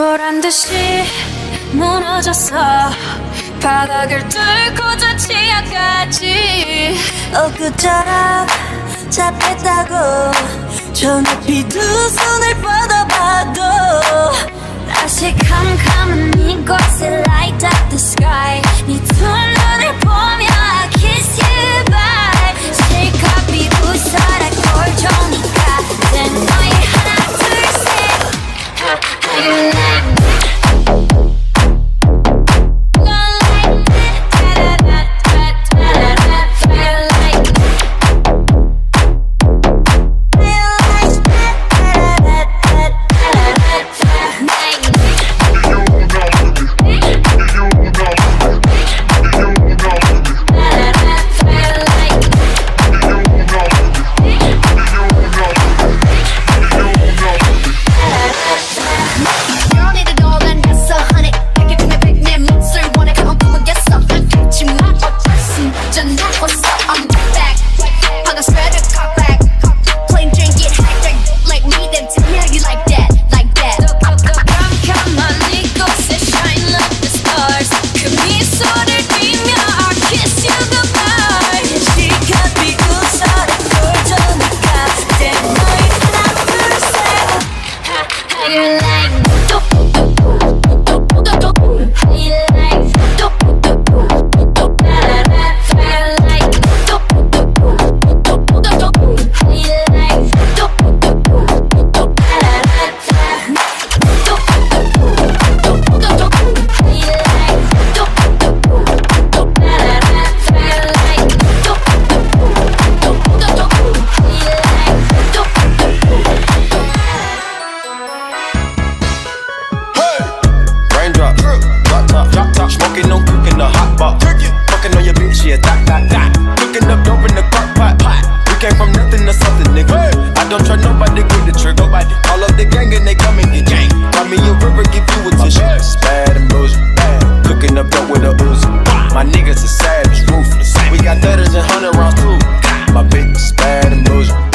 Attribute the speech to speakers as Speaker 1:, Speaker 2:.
Speaker 1: 보란듯이 무너졌어. 바닥을 뚫고 저 지하까지.
Speaker 2: 엊그처럼 잡혔다고 저 높이 두 손을 뻗어봐도
Speaker 1: 다시 캄캄한 이곳에 light up the sky. 네 두 눈을 보며 I kiss you bye. 실컷 비웃어라 꼴 좋으니까. then 너의 하나 둘 셋. How you like me?
Speaker 3: Smoking on cooking the hot pot. Fucking on your bitch, yeah, that. Cooking up dope in the crock pot. We came from nothing to something, nigga. I don't try nobody, get the trigger. All of the gang and they come and get gang. Call me a river, give you a tissue. Bad and bullshit. Cooking up dope with a Uzi. My niggas are savage, ruthless. We got thudders and 100 rounds too. My bitch is bad and bullshit.